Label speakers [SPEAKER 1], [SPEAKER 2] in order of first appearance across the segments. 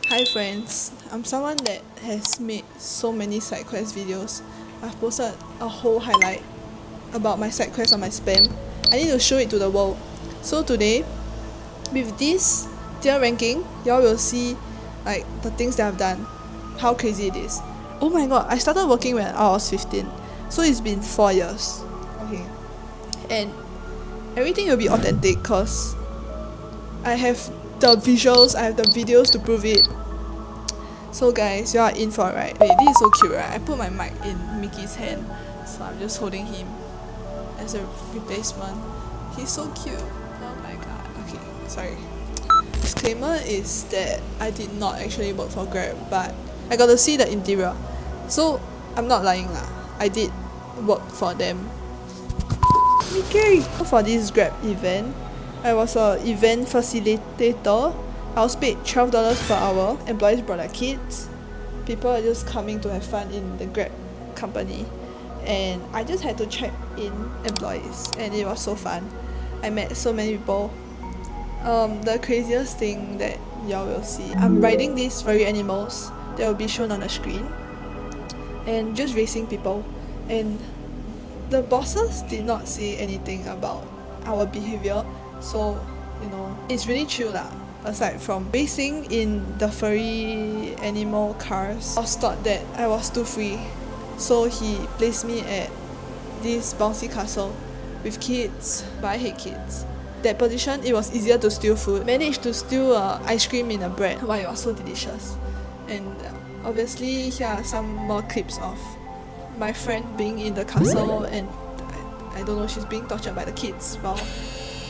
[SPEAKER 1] Hi friends, I'm someone that has made so many side quest videos. I've posted a whole highlight about my side quest on my spam. I need to show it to the world. So today, with this tier ranking, y'all will see like the things that I've done, how crazy it is. Oh my god, I started working when I was 15, so it's been 4 years. Okay, and everything will be authentic cause I have the visuals, I have the videos to prove it. So guys, you are in for it, right? Wait, this is so cute, right? I put my mic in Mickey's hand, so I'm just holding him as a replacement. He's so cute. Oh my god. Okay, sorry. Disclaimer is that I did not actually work for Grab, but I got to see the interior. So I'm not lying lah. I did work for them. Mickey! For this Grab event, I was a event facilitator. I was paid $12 per hour. Employees brought their kids. People are just coming to have fun in the Grab company. And I just had to check in employees and it was so fun. I met so many people. The craziest thing that y'all will see. I'm riding these furry animals that will be shown on the screen. And just racing people. And the bosses did not say anything about our behavior. So, you know, it's really chill lah. Aside from racing in the furry animal cars, I was thought that I was too free, so he placed me at this bouncy castle with kids, but I hate kids. That position, it was easier to steal food. Managed to steal ice cream in a bread. Wow, it was so delicious. And obviously here are some more clips of my friend being in the castle and I don't know, she's being tortured by the kids while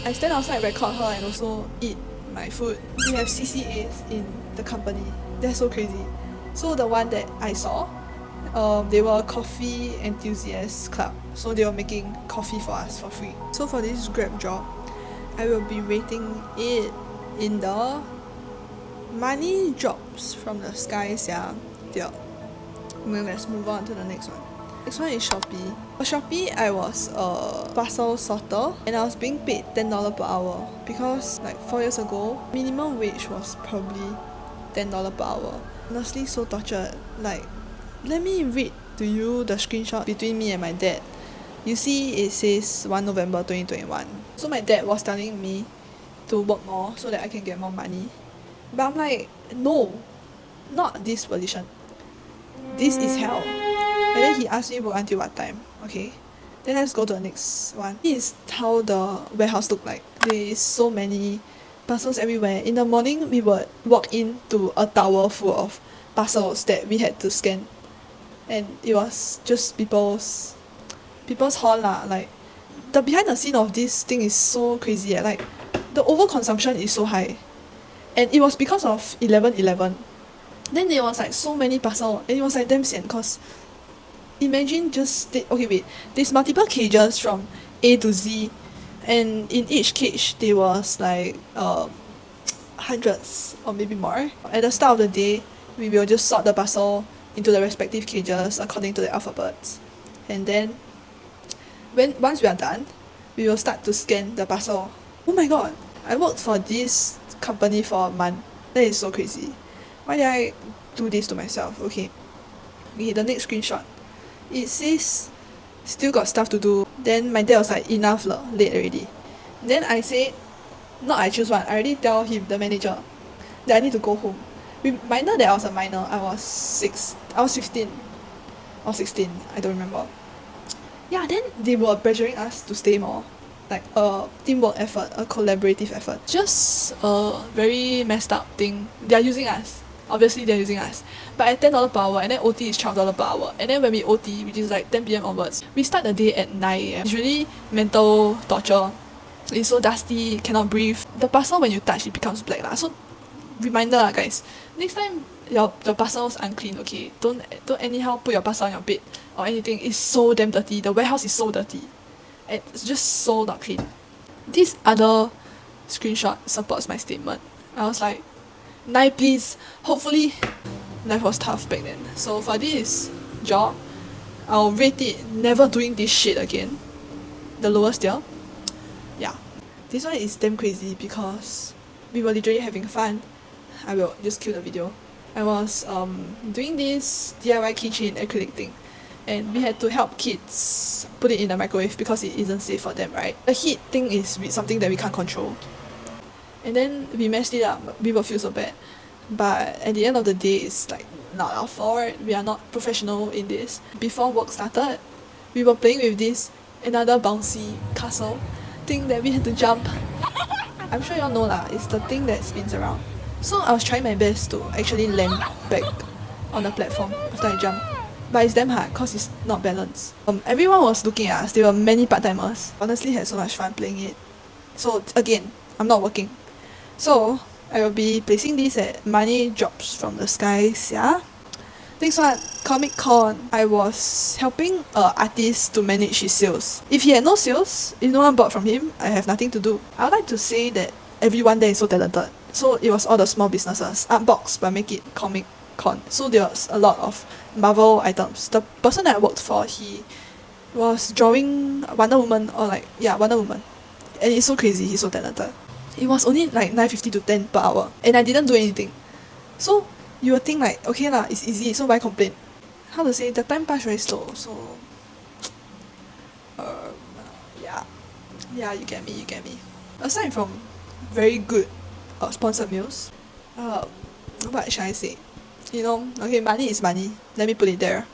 [SPEAKER 1] I stand outside, record her and also eat my food. We have CCAs in the company. That's so crazy. So the one that I saw, they were a coffee enthusiast club. So they were making coffee for us for free. So for this Grab job, I will be rating it in the money drops from the skies, yeah. Then let's move on to the next one. Next one is Shopee. For Shopee, I was a parcel sorter and I was being paid $10 per hour because like 4 years ago, minimum wage was probably $10 per hour. Honestly, so tortured. Like, let me read to you the screenshot between me and my dad. You see it says 1 November 2021. So my dad was telling me to work more so that I can get more money. But I'm like, no, not this position. This is hell. And then he asked me work until what time. Okay, then let's go to the next one. This is how the warehouse looked like. There is so many parcels everywhere. In the morning, we would walk into a tower full of parcels that we had to scan. And it was just people's haul lah. Like, the behind the scene of this thing is so crazy. Like, the overconsumption is so high. And it was because of 11/11. Then there was like so many parcel and it was like damn sian cause imagine just okay wait, there's multiple cages from A to Z and in each cage there was like hundreds or maybe more. At the start of the day, we will just sort the parcel into the respective cages according to the alphabets. And then once we are done, we will start to scan the parcel. Oh my god, I worked for this company for a month. That is so crazy. Why did I do this to myself? Okay, the next screenshot. It says still got stuff to do. Then my dad was like, enough lah, late already. Then I said, not I choose one, I already tell him, the manager, that I need to go home. Minor that I was a minor, I was 15 or 16, I don't remember. Yeah, then they were pressuring us to stay more. Like a teamwork effort, a collaborative effort. Just a very messed up thing. They are using us. Obviously they're using us. But at $10 per hour and then OT is $12 per hour. And then when we OT, which is like 10 PM onwards, we start the day at 9 AM. It's really mental torture. It's so dusty, cannot breathe. The parcel when you touch it becomes black lah. So reminder lah guys. Next time your parcel's unclean, okay? Don't anyhow put your parcel on your bed or anything. It's so damn dirty. The warehouse is so dirty. And it's just so not clean. This other screenshot supports my statement. I was like, 9 please. Hopefully, life was tough back then. So for this job, I'll rate it never doing this shit again. The lowest tier. Yeah. This one is damn crazy because we were literally having fun. I will just kill the video. I was doing this DIY keychain acrylic thing, and we had to help kids put it in the microwave because it isn't safe for them, right? The heat thing is something that we can't control. And then we messed it up. We will feel so bad. But at the end of the day, it's like not our fault. We are not professional in this. Before work started, we were playing with this another bouncy castle thing that we had to jump. I'm sure y'all know lah. It's the thing that spins around. So I was trying my best to actually land back on the platform after I jump. But it's damn hard cause it's not balanced. Everyone was looking at us. There were many part-timers. Honestly, had so much fun playing it. So again, I'm not working. So I will be placing this at money drops from the skies, yeah? Next one, Comic Con. I was helping a artist to manage his sales. If he had no sales, if no one bought from him, I have nothing to do. I would like to say that everyone there is so talented. So it was all the small businesses. Art box, but make it Comic Con. So there was a lot of Marvel items. The person that I worked for, he was drawing Wonder Woman or Wonder Woman. And it's so crazy, he's so talented. It was only like 9.50 to 10 per hour. And I didn't do anything. So you would think like, okay lah, it's easy, so why complain? How to say, the time passed very slow, so yeah. Yeah, you get me. Aside from very good sponsored meals, what should I say? You know, okay, money is money. Let me put it there.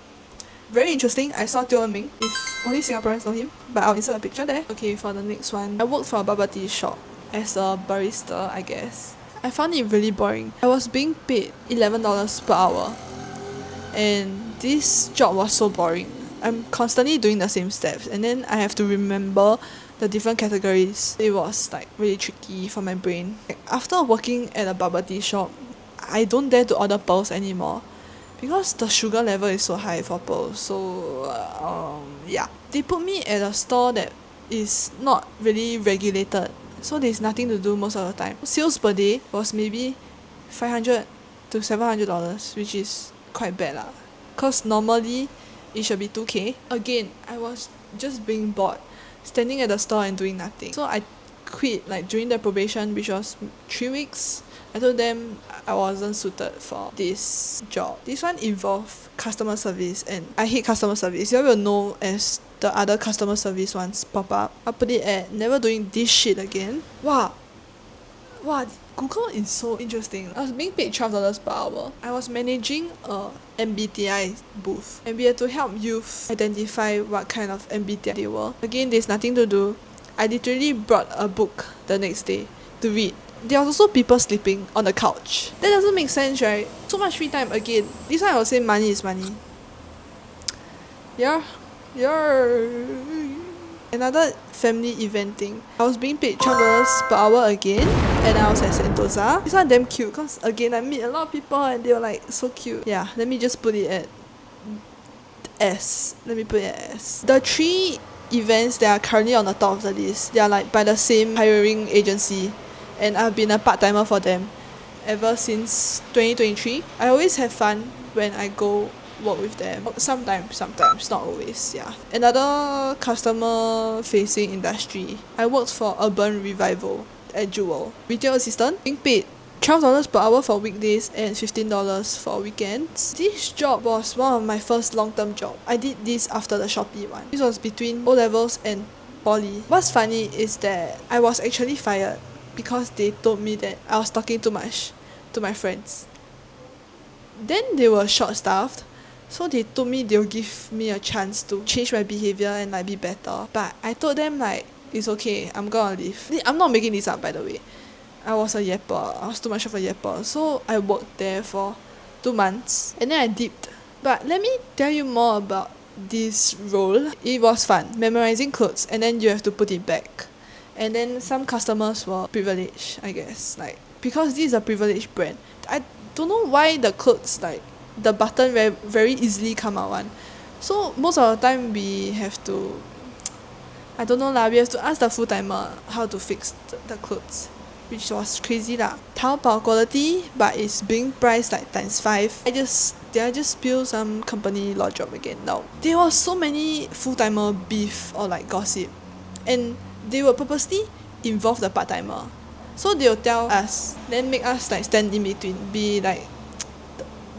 [SPEAKER 1] Very interesting, I saw Teo Ming. If only Singaporeans know him, but I'll insert a picture there. Okay, for the next one, I worked for a bubble tea shop as a barista, I guess. I found it really boring. I was being paid $11 per hour, and this job was so boring. I'm constantly doing the same steps, and then I have to remember the different categories. It was like really tricky for my brain. After working at a bubble tea shop, I don't dare to order pearls anymore because the sugar level is so high for pearls. So yeah, they put me at a store that is not really regulated, so there's nothing to do most of the time. Sales per day was maybe $500 to $700, which is quite bad lah. Cause normally it should be 2K. Again, I was just being bored, standing at the store and doing nothing. So I quit like during the probation, which was 3 weeks. I told them I wasn't suited for this job. This one involved customer service, and I hate customer service. You all will know as the other customer service ones pop up. I'll put it at never doing this shit again. Wow, Google is so interesting. I was being paid $12 per hour. I was managing a MBTI booth, and we had to help youth identify what kind of MBTI they were. Again, there's nothing to do. I literally brought a book the next day to read. There was also people sleeping on the couch. That doesn't make sense, right? So much free time again. This one I would say money is money. Yeah. Another family event thing. I was being paid $12 per hour again, and I was at Sentosa. This one damn cute because again I meet a lot of people and they were like so cute. Yeah, let me just put it at S. The 3 events that are currently on the top of the list, they are like by the same hiring agency, and I've been a part-timer for them ever since 2023. I always have fun when I go work with them. Sometimes, not always, yeah. Another customer-facing industry, I worked for Urban Revival at Jewel. Retail assistant, being paid $12 per hour for weekdays and $15 for weekends. This job was one of my first long-term job. I did this after the Shopee one. This was between O-levels and poly. What's funny is that I was actually fired because they told me that I was talking too much to my friends. Then they were short-staffed, so they told me they'll give me a chance to change my behaviour and like be better. But I told them like, it's okay, I'm gonna leave. I'm not making this up, by the way. I was a yapper. I was too much of a yapper. So I worked there for 2 months and then I dipped. But let me tell you more about this role. It was fun, memorizing clothes, and then you have to put it back. And then some customers were privileged, I guess, like because this is a privileged brand. I don't know why the clothes, like the button very easily come out one. So most of the time we have to, I don't know lah, we have to ask the full-timer how to fix the clothes, which was crazy lah. Taobao quality, but it's being priced like ×5. Did I just spill some company law job again? No. There was so many full-timer beef or like gossip, and they will purposely involve the part-timer. So they'll tell us, then make us like stand in between, be like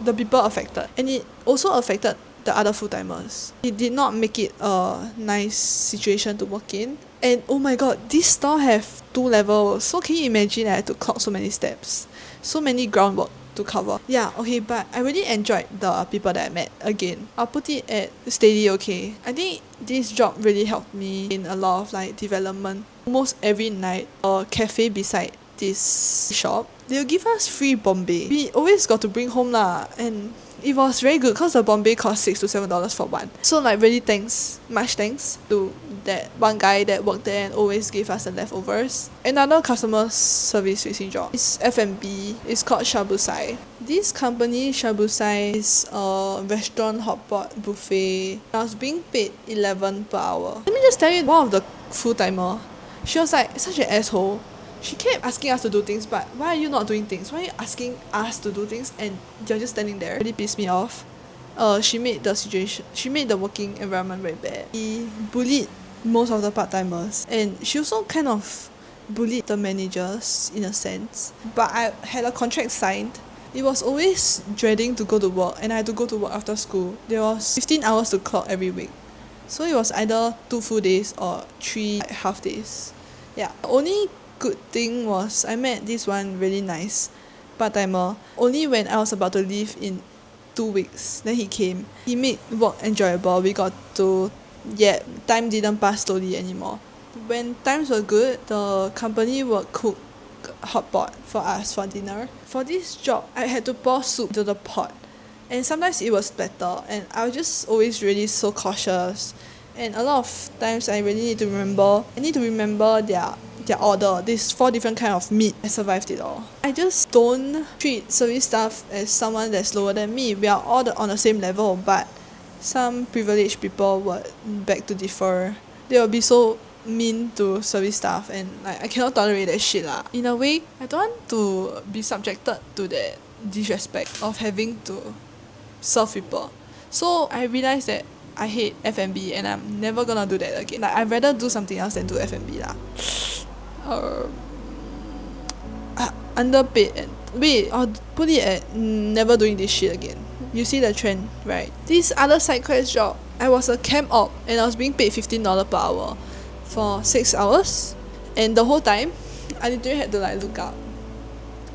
[SPEAKER 1] the people affected, and it also affected the other full-timers. It did not make it a nice situation to work in. And oh my god, this store have 2 levels, so can you imagine I had to clock so many steps, so many groundwork to cover. Yeah, okay, but I really enjoyed the people that I met again. I'll put it at steady okay. I think this job really helped me in a lot of like development. Almost every night, a cafe beside this shop, they'll give us free Bombay. We always got to bring home lah, and it was very good because the Bombay cost $6 to $7 for one. So like really much thanks to that one guy that worked there and always gave us the leftovers. Another customer service facing job is F&B. It's called Shabusai. This company Shabusai is a restaurant hotpot buffet. I was being paid 11 per hour. Let me just tell you, one of the full-timer, she was like such an asshole. She kept asking us to do things, but why are you not doing things? Why are you asking us to do things and you're just standing there? It really pissed me off. She made the working environment very bad. She bullied most of the part-timers, and she also kind of bullied the managers in a sense. But I had a contract signed. It was always dreading to go to work, and I had to go to work after school. There was 15 hours to clock every week. So it was either 2 full days or 3 half days. Yeah. The only good thing was I met this one really nice part-timer only when I was about to leave in 2 weeks. Then he came. He made work enjoyable. We got to time didn't pass slowly anymore. When times were good, the company would cook hot pot for us for dinner. For this job, I had to pour soup to the pot, and sometimes it was splatter, and I was just always really so cautious. And a lot of times I really need to remember their order. There's 4 different kind of meat. I survived it all. I just don't treat service staff as someone that's lower than me. We are all on the same level, but some privileged people would beg to differ. They will be so mean to service staff, and like I cannot tolerate that shit lah. In a way, I don't want to be subjected to that disrespect of having to serve people. So I realised that I hate F&B, and I'm never gonna do that again. Like I'd rather do something else than do F&B lah. Underpaid, and wait, I'll put it at never doing this shit again. You see the trend, right? This other side quest job, I was a camp op, and I was being paid $15 per hour for 6 hours, and the whole time I literally had to like look up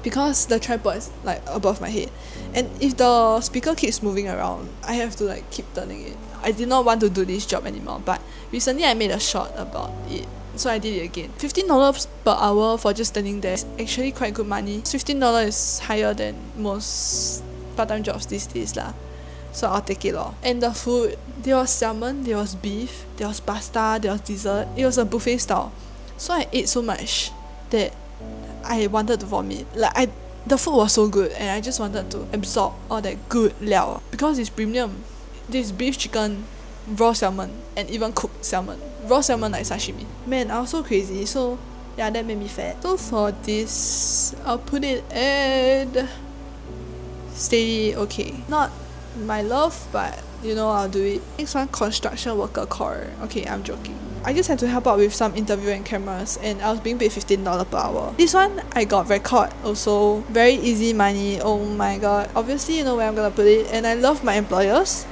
[SPEAKER 1] because the tripod is like above my head, and if the speaker keeps moving around, I have to like keep turning it. I did not want to do this job anymore, but recently I made a short about it, so I did it again. $15 per hour for just standing there is actually quite good money. $15 is higher than most part-time jobs these days lah. So I'll take it all. And the food, there was salmon, there was beef, there was pasta, there was dessert. It was a buffet style. So I ate so much that I wanted to vomit. The food was so good, and I just wanted to absorb all that good liao. Because it's premium. There's beef, chicken, raw salmon, and even cooked salmon. Raw salmon like sashimi. Man, I was so crazy. So yeah, that made me fat. So for this, I'll put it at steady okay. Not my love, but you know, I'll do it. Next one, construction worker core. Okay, I'm joking. I just had to help out with some interview and cameras, and I was being paid $15 per hour. This one, I got record also. Very easy money. Oh my god. Obviously, you know where I'm gonna put it. And I love my employers.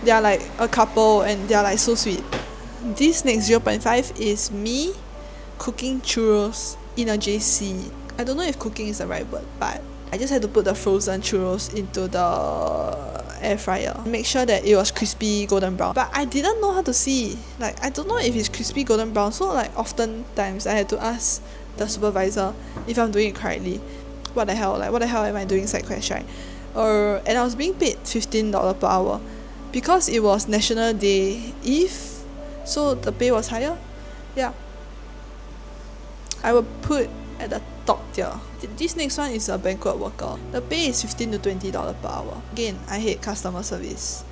[SPEAKER 1] They are like a couple, and they are like so sweet. This next 0.5 is me cooking churros in a JC. I don't know if cooking is the right word, but I just had to put the frozen churros into the air fryer. Make sure that it was crispy golden brown. But I didn't know how to see. Like, I don't know if it's crispy golden brown. So like oftentimes I had to ask the supervisor if I'm doing it correctly. What the hell am I doing side quest, right? And I was being paid $15 per hour because it was National Day Eve. So the pay was higher. Yeah. I will put at the top tier. This next one is a banquet worker. The pay is $15 to $20 per hour. Again, I hate customer service.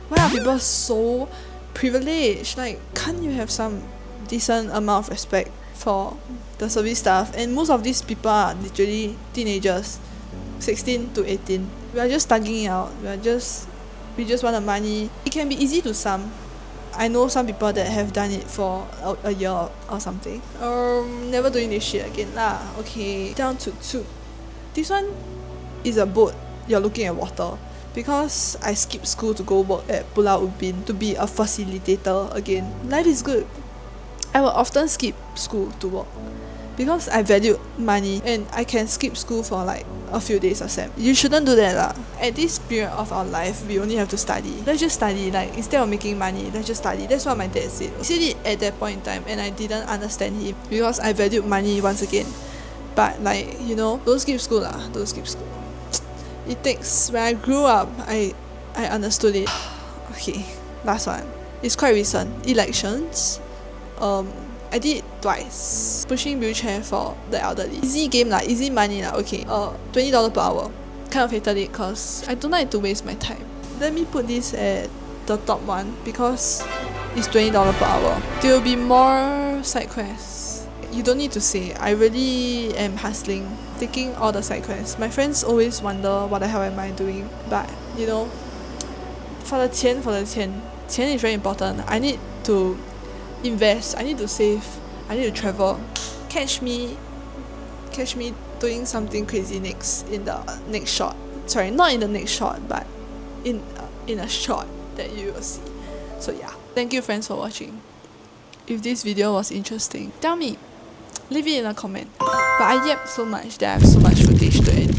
[SPEAKER 1] Why are people so privileged? Like, can't you have some decent amount of respect for the service staff? And most of these people are literally teenagers, 16 to 18. We are just thugging it out. We just want the money. It can be easy to some. I know some people that have done it for a year or something. Never doing this shit again lah. Okay, down to 2. This one is a boat. You're looking at water. because I skipped school to go work at Pulau Ubin to be a facilitator again. Life is good. I will often skip school to work because I value money and I can skip school for like a few days of sem. You shouldn't do that lah. At this period of our life, we only have to study. Let's just study. Like instead of making money, let's just study. That's what my dad said. He said it at that point in time and I didn't understand him because I valued money once again. But like, you know, don't skip school lah. Don't skip school. It takes, when I grew up, I understood it. Okay, last one. It's quite recent. Elections. I did it twice. Pushing wheelchair for the elderly. Easy game lah, easy money lah, okay. $20 per hour. Kind of hated it cause I don't like to waste my time. Let me put this at the top one because it's $20 per hour. There will be more side quests. You don't need to say, I really am hustling, taking all the side quests. My friends always wonder what the hell am I doing. But, you know, for the 钱 is very important. I need to invest, I need to save, I need to travel. Catch me doing something crazy next in the next shot. Sorry, not in the next shot, but in a shot that you will see. So yeah, thank you friends for watching. If this video was interesting, tell me, leave it in a comment. But I yapped so much that I have so much footage to edit.